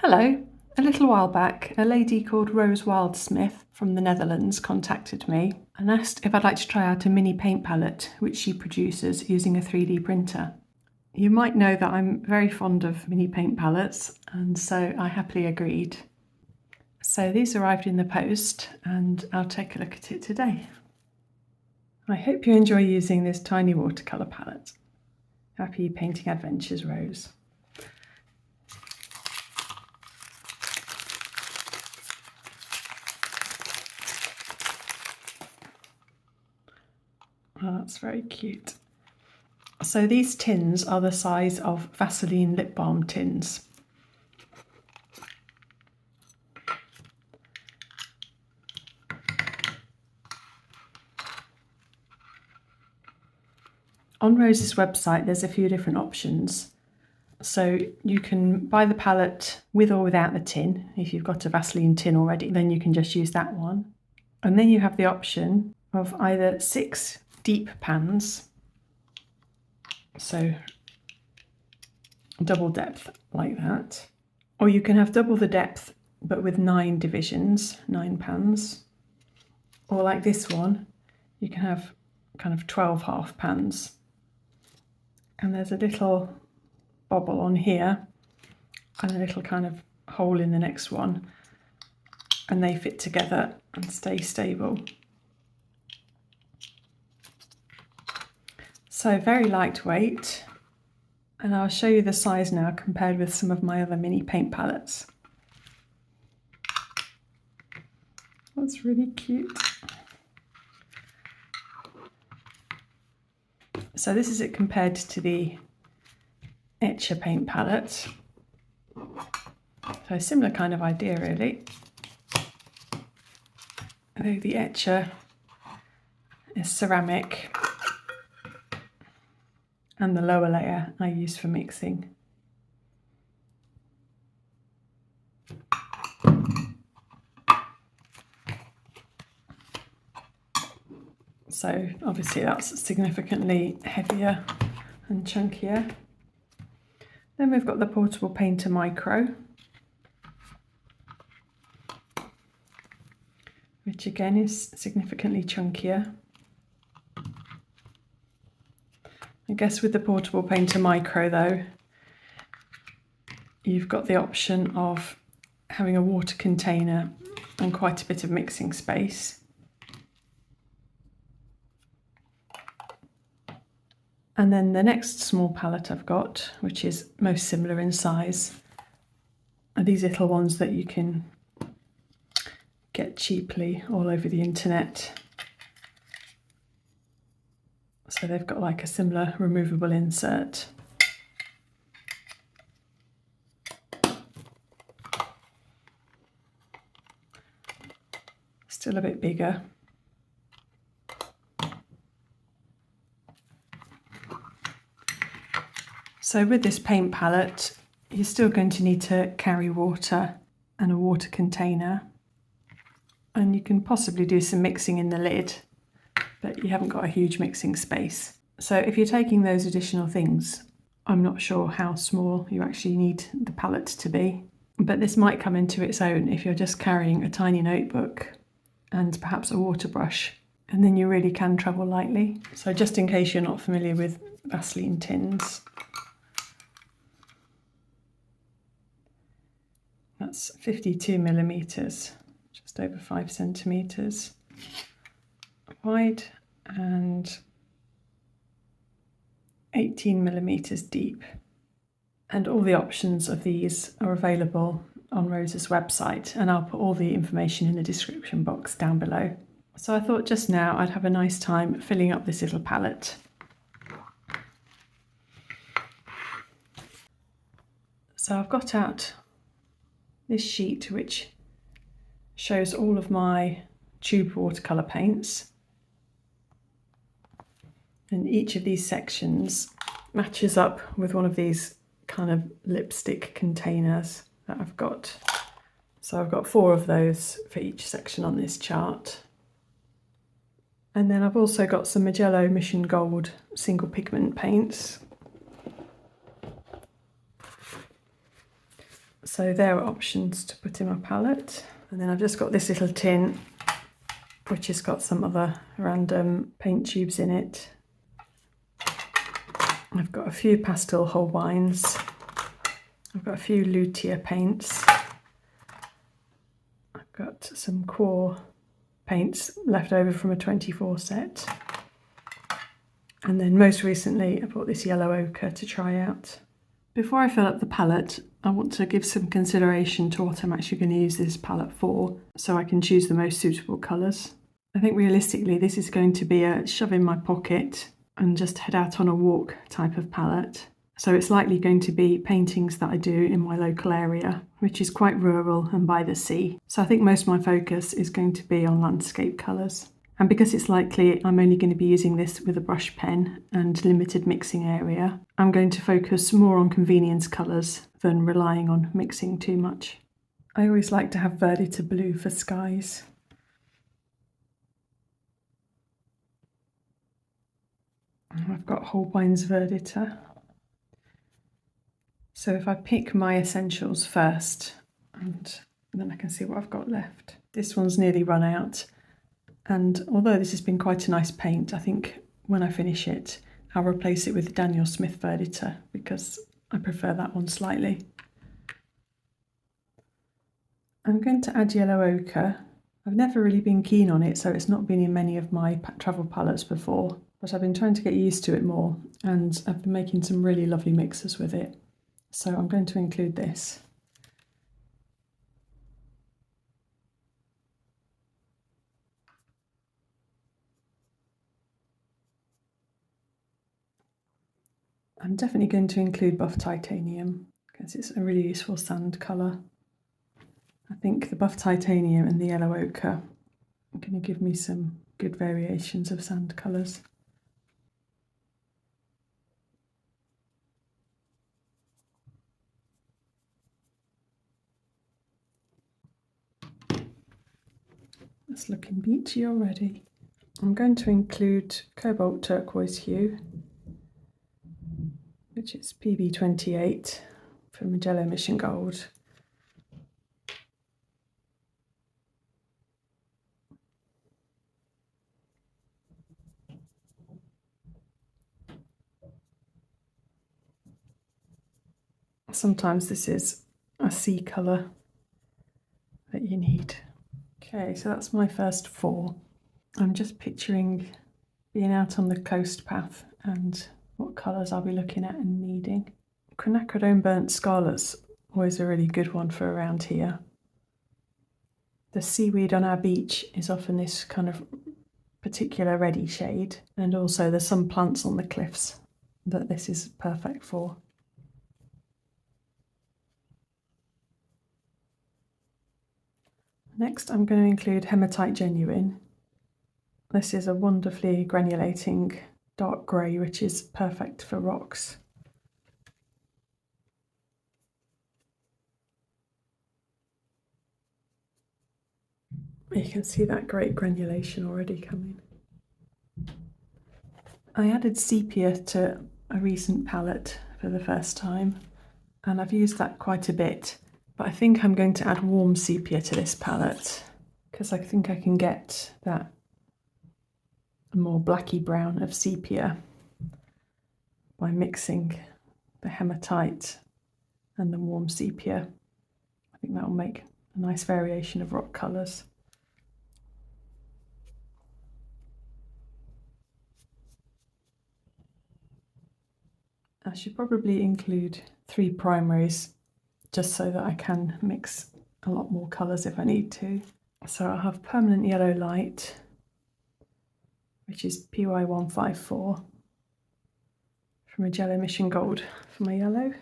Hello. A little while back, a lady called Rose Wildsmith from the Netherlands contacted me and asked if I'd like to try out a mini paint palette which she produces using a 3D printer. You might know that I'm very fond of mini paint palettes, and so I happily agreed. So these arrived in the post and I'll take a look at it today. I hope you enjoy using this tiny watercolour palette. Happy painting adventures, Rose. Oh, that's very cute. So these tins are the size of Vaseline lip balm tins. On Rose's website there's a few different options. So you can buy the palette with or without the tin. If you've got a Vaseline tin already, then you can just use that one. And then you have the option of either 6 deep pans, so double depth like that, or you can have double the depth but with 9 divisions, 9 pans, or like this one, you can have kind of 12 half pans. And there's a little bobble on here and a little kind of hole in the next one, and they fit together and stay stable. So very lightweight, and I'll show you the size now compared with some of my other mini paint palettes. That's really cute. So this is it compared to the Etcher paint palette. So a similar kind of idea really. Although the Etcher is ceramic, and the lower layer I use for mixing. So obviously that's significantly heavier and chunkier. Then we've got the Portable Painter Micro, which again is significantly chunkier. I guess with the Portable Painter Micro though, you've got the option of having a water container and quite a bit of mixing space. And then the next small palette I've got, which is most similar in size, are these little ones that you can get cheaply all over the internet. So they've got like a similar removable insert. Still a bit bigger. So with this paint palette, you're still going to need to carry water and a water container. And you can possibly do some mixing in the lid, but you haven't got a huge mixing space. So if you're taking those additional things, I'm not sure how small you actually need the palette to be, but this might come into its own if you're just carrying a tiny notebook and perhaps a water brush, and then you really can travel lightly. So just in case you're not familiar with Vaseline tins, that's 52 millimeters, just over 5 centimeters wide and 18 millimeters deep. And all the options of these are available on Rose's website, and I'll put all the information in the description box down below. So I thought just now I'd have a nice time filling up this little palette. So I've got out this sheet which shows all of my tube watercolour paints, and each of these sections matches up with one of these kind of lipstick containers that I've got. So I've got 4 of those for each section on this chart. And then I've also got some Mijello Mission Gold single pigment paints. So there are options to put in my palette. And then I've just got this little tin, which has got some other random paint tubes in it. I've got a few pastel Holbeins. I've got a few Lutea paints. I've got some core paints left over from a 24 set. And then most recently I bought this yellow ochre to try out. Before I fill up the palette, I want to give some consideration to what I'm actually going to use this palette for, so I can choose the most suitable colours. I think realistically this is going to be a shove in my pocket and just head out on a walk type of palette. So it's likely going to be paintings that I do in my local area, which is quite rural and by the sea. So I think most of my focus is going to be on landscape colours. And because it's likely I'm only going to be using this with a brush pen and limited mixing area, I'm going to focus more on convenience colours than relying on mixing too much. I always like to have Verdita blue for skies. I've got Holbein's Verdita. So if I pick my essentials first, and then I can see what I've got left. This one's nearly run out. And although this has been quite a nice paint, I think when I finish it, I'll replace it with Daniel Smith Verdita because I prefer that one slightly. I'm going to add yellow ochre. I've never really been keen on it, so it's not been in many of my travel palettes before, but I've been trying to get used to it more, and I've been making some really lovely mixes with it. So I'm going to include this. I'm definitely going to include buff titanium because it's a really useful sand colour. I think the buff titanium and the yellow ochre are going to give me some good variations of sand colours. It's looking beachy already. I'm going to include cobalt turquoise hue, which is PB28 from Mijello Mission Gold. Sometimes this is a sea colour that you need. Okay, so that's my first 4. I'm just picturing being out on the coast path and what colours I'll be looking at and needing. Quinacridone burnt scarlet's always a really good one for around here. The seaweed on our beach is often this kind of particular reddy shade, and also there's some plants on the cliffs that this is perfect for. Next I'm going to include Hematite Genuine. This is a wonderfully granulating dark grey which is perfect for rocks. You can see that great granulation already coming. I added sepia to a recent palette for the first time, and I've used that quite a bit, but I think I'm going to add warm sepia to this palette because I think I can get that more blacky brown of sepia by mixing the hematite and the warm sepia. I think that will make a nice variation of rock colours. I should probably include 3 primaries just so that I can mix a lot more colours if I need to. So I'll have Permanent Yellow Light, which is PY154 from Mijello Mission Gold for my yellow.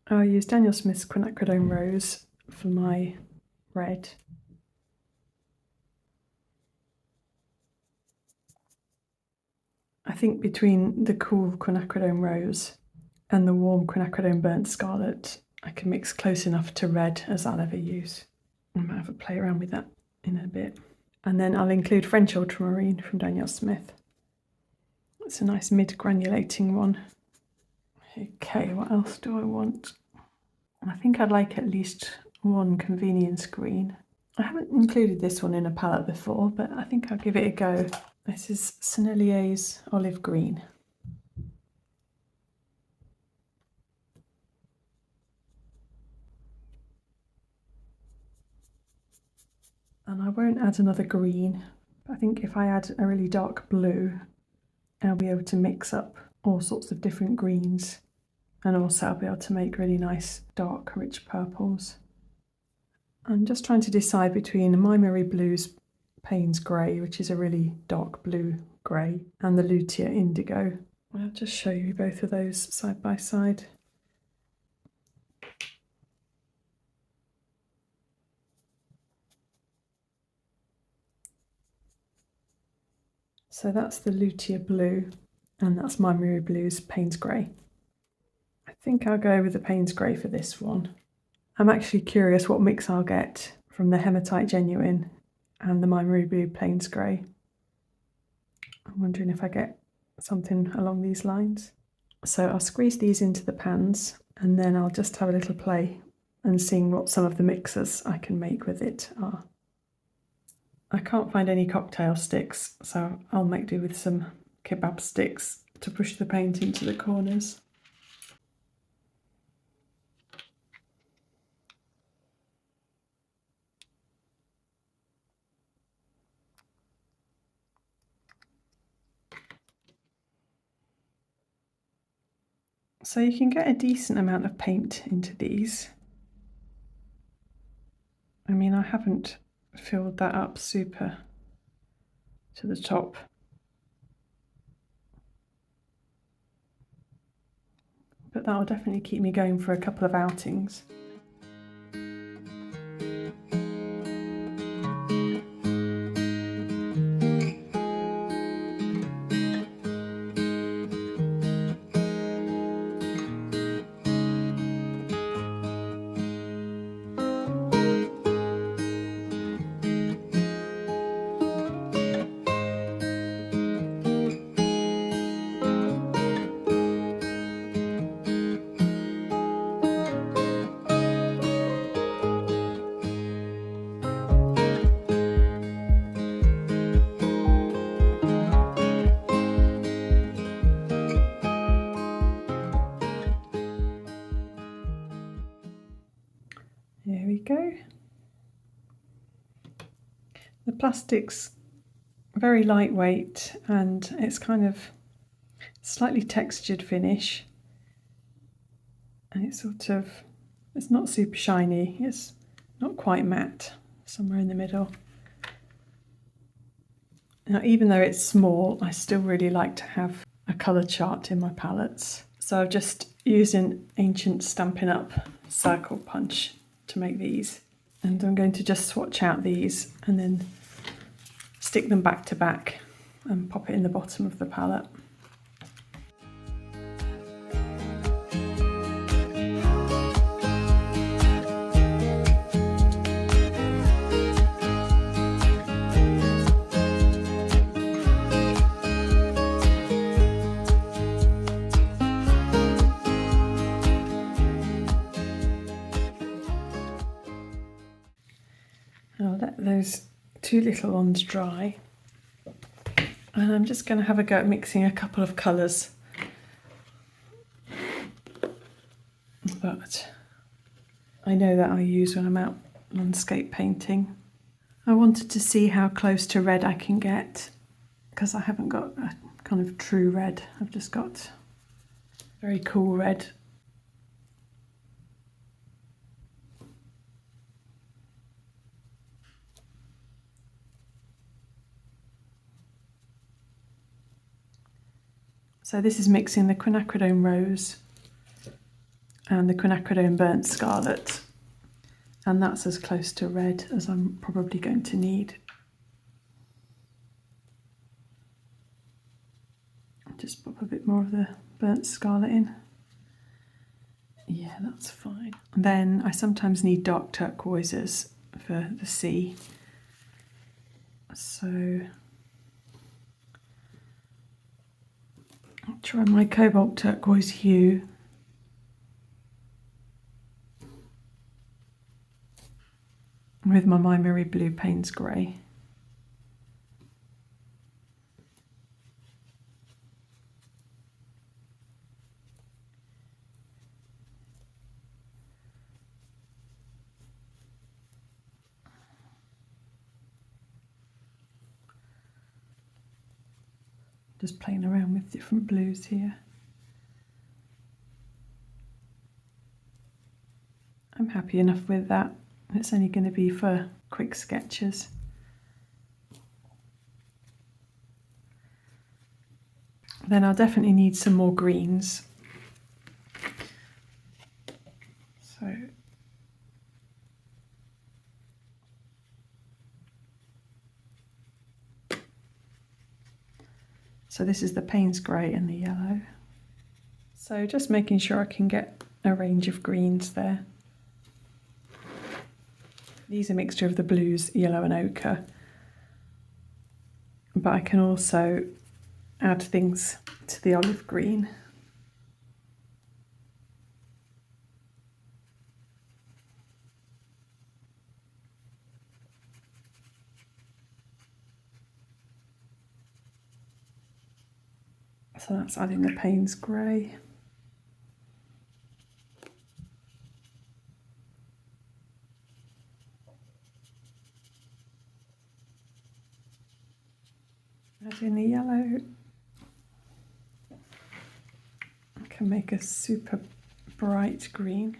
I'll use Daniel Smith's Quinacridone Rose for my red. I think between the cool Quinacridone Rose and the warm Quinacridone Burnt Scarlet, I can mix close enough to red as I'll ever use. I might have a play around with that in a bit. And then I'll include French Ultramarine from Daniel Smith. It's a nice mid-granulating one. Okay, what else do I want? I think I'd like at least one convenience green. I haven't included this one in a palette before, but I think I'll give it a go. This is Sennelier's Olive Green. And I won't add another green. I think if I add a really dark blue, I'll be able to mix up all sorts of different greens. And also I'll be able to make really nice dark rich purples. I'm just trying to decide between Maimeri Blu's Payne's Grey, which is a really dark blue grey, and the Lutea Indigo. I'll just show you both of those side by side. So that's the Lutea Blue, and that's Maimeri Blu's Payne's Grey. I think I'll go with the Payne's Grey for this one. I'm actually curious what mix I'll get from the Hematite Genuine and the Maimeri Blu Payne's Grey. I'm wondering if I get something along these lines. So I'll squeeze these into the pans, and then I'll just have a little play and seeing what some of the mixes I can make with it are. I can't find any cocktail sticks, so I'll make do with some kebab sticks to push the paint into the corners. So you can get a decent amount of paint into these. I mean, I haven't filled that up super to the top. But that will definitely keep me going for a couple of outings. There we go. The plastic's very lightweight and it's kind of slightly textured finish. And it's it's not super shiny, it's not quite matte, somewhere in the middle. Now, even though it's small, I still really like to have a colour chart in my palettes. So I've just used an ancient Stampin' Up circle punch to make these. And I'm going to just swatch out these and then stick them back to back and pop it in the bottom of the palette. I'll let those two little ones dry, and I'm just going to have a go at mixing a couple of colours, but I know that I use when I'm out landscape painting. I wanted to see how close to red I can get, because I haven't got a kind of true red, I've just got very cool red. So this is mixing the Quinacridone Rose and the Quinacridone Burnt Scarlet, and that's as close to red as I'm probably going to need. Just pop a bit more of the Burnt Scarlet in. Yeah, that's fine. And then I sometimes need dark turquoises for the sea. So I'll try my cobalt turquoise hue. With my Maimeri Blu Paints grey. Just playing around with different blues here. I'm happy enough with that. It's only going to be for quick sketches. Then I'll definitely need some more greens. So this is the Payne's grey and the yellow. So just making sure I can get a range of greens there. These are a mixture of the blues, yellow and ochre. But I can also add things to the olive green. So that's adding the Payne's grey. Adding the yellow. I can make a super bright green.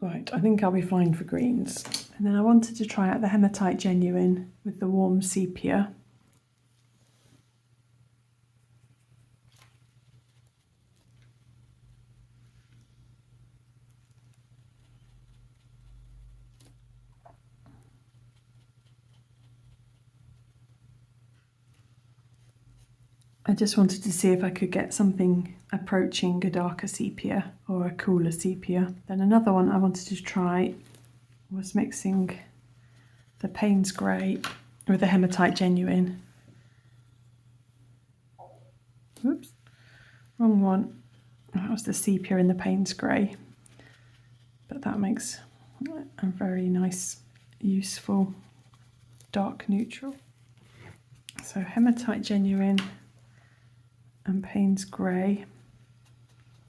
Right, I think I'll be fine for greens. And then I wanted to try out the Hematite Genuine with the warm sepia. I just wanted to see if I could get something approaching a darker sepia or a cooler sepia. Then another one I wanted to try was mixing the Payne's grey with the Hematite Genuine. Oops, wrong one. That was the sepia in the Payne's grey. But that makes a very nice, useful dark neutral. So Hematite Genuine and Payne's grey.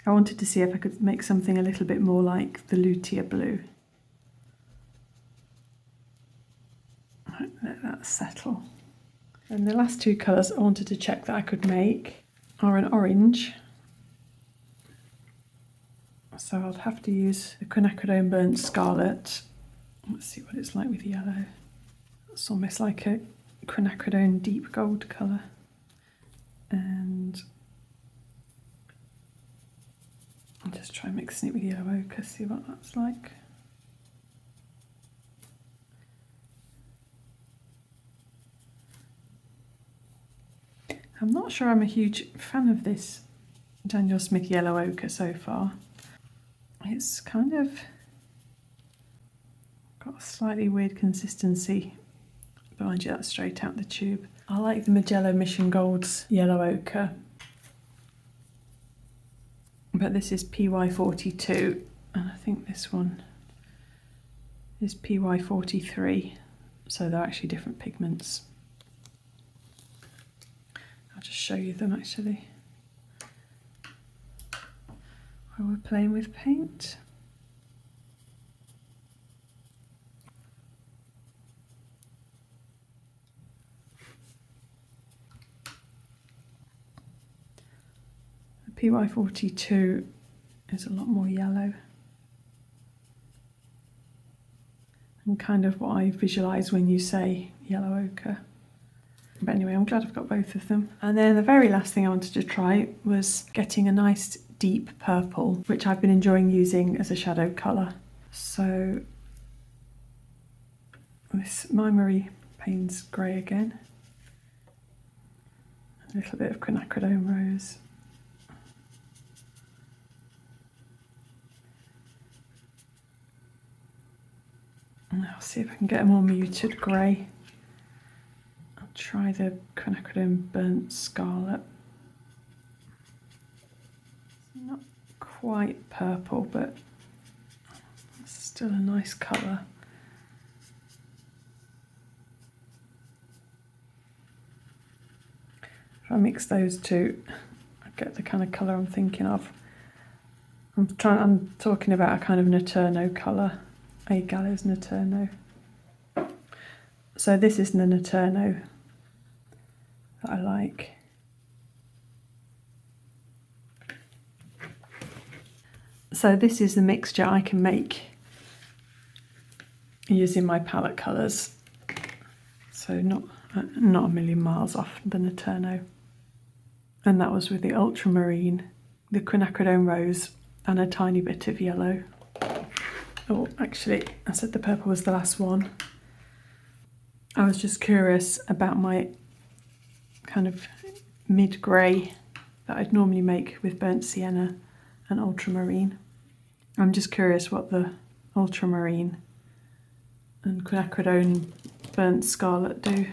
I wanted to see if I could make something a little bit more like the Lutea blue. Right, let that settle. And the last two colours I wanted to check that I could make are an orange. So I'll have to use the quinacridone burnt scarlet. Let's see what it's like with yellow. It's almost like a quinacridone deep gold colour. And I'll just try mixing it with yellow ochre, see what that's like. I'm not sure I'm a huge fan of this Daniel Smith yellow ochre so far. It's kind of got a slightly weird consistency. Behind you, that's straight out the tube. I like the Mijello Mission Gold's yellow ochre, but this is PY42, and I think this one is PY43, so they're actually different pigments. I'll just show you them actually while we're playing with paint. PY42 is a lot more yellow and kind of what I visualise when you say yellow ochre. But anyway, I'm glad I've got both of them. And then the very last thing I wanted to try was getting a nice deep purple, which I've been enjoying using as a shadow colour. So this Maimeri Paints grey again, a little bit of quinacridone rose. And I'll see if I can get a more muted grey. try the quinacridone burnt scarlet. Not quite purple, but it's still a nice colour. If I mix those two, I get the kind of colour I'm thinking of. I'm talking about a kind of Naturno colour, a Gallo's Naturno. So this is the Naturno that I like. So this is the mixture I can make using my palette colours. So not a million miles off the Naturno. And that was with the ultramarine, the quinacridone rose, and a tiny bit of yellow. Oh, actually, I said the purple was the last one. I was just curious about my kind of mid-grey that I'd normally make with burnt sienna and ultramarine. I'm just curious what the ultramarine and quinacridone burnt scarlet do.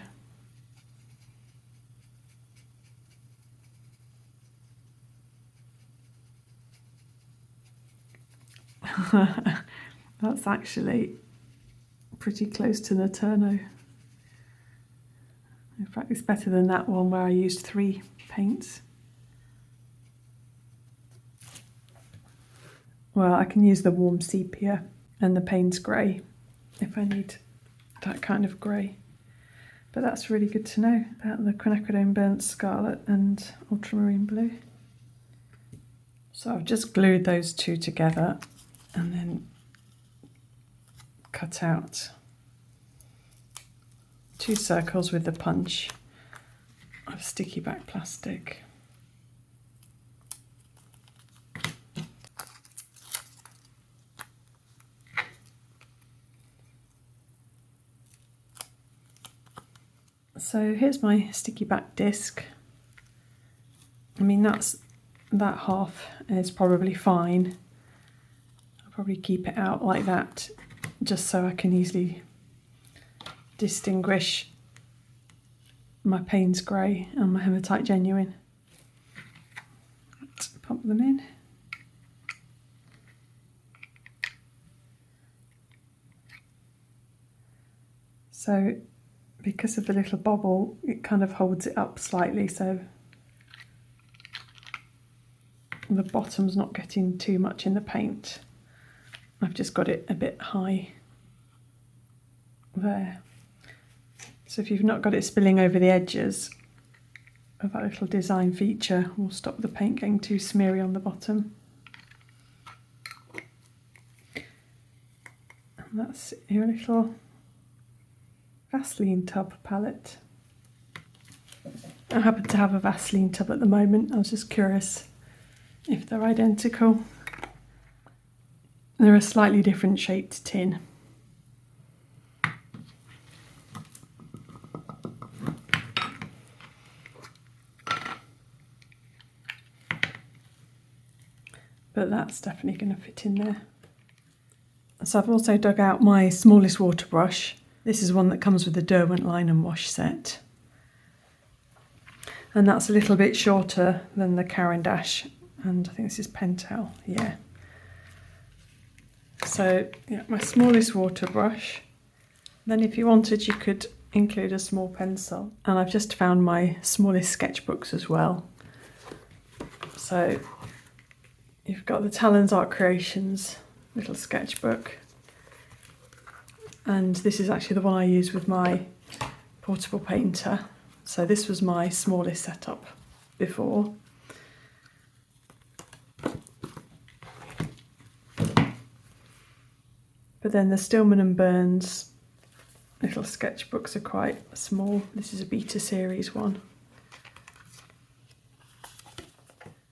That's actually pretty close to the Naturno. In fact, it's better than that one where I used 3 paints. Well, I can use the warm sepia and the Payne's grey if I need that kind of grey. But that's really good to know about the quinacridone burnt scarlet and ultramarine blue. So I've just glued those two together and then cut out 2 circles with the punch of sticky back plastic. So here's my sticky back disc. I mean, that half is probably fine. I'll probably keep it out like that just so I can easily distinguish my Payne's grey and my hematite genuine. Let's pop them in. So because of the little bobble, it kind of holds it up slightly, so the bottom's not getting too much in the paint. I've just got it a bit high there. So if you've not got it spilling over the edges of that little design feature, will stop the paint getting too smeary on the bottom. And that's your little Vaseline tub palette. I happen to have a Vaseline tub at the moment. I was just curious if they're identical. They're a slightly different shaped tin. But that's definitely going to fit in there. So I've also dug out my smallest water brush. This is one that comes with the Derwent line and wash set. And that's a little bit shorter than the Caran d'Ache, and I think this is Pentel, yeah. So yeah, my smallest water brush. Then if you wanted, you could include a small pencil. And I've just found my smallest sketchbooks as well. So you've got the Talons Art Creations little sketchbook. And this is actually the one I use with my portable painter. So this was my smallest setup before. But then the Stillman and Burns little sketchbooks are quite small. This is a beta series one.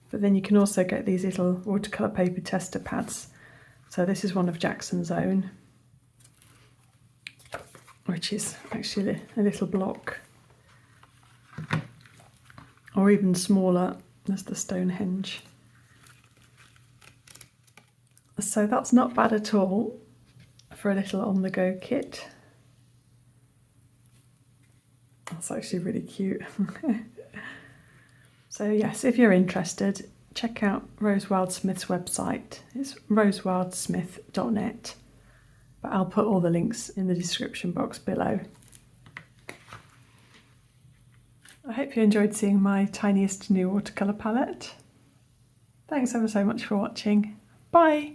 But then you can also get these little watercolour paper tester pads. So this is one of Jackson's own, which is actually a little block. Or even smaller, there's the Stonehenge. So that's not bad at all for a little on-the-go kit. That's actually really cute. So yes, if you're interested, check out Rose Wildsmith's website. It's rosewildsmith.net. But I'll put all the links in the description box below. I hope you enjoyed seeing my tiniest new watercolour palette. Thanks ever so much for watching. Bye!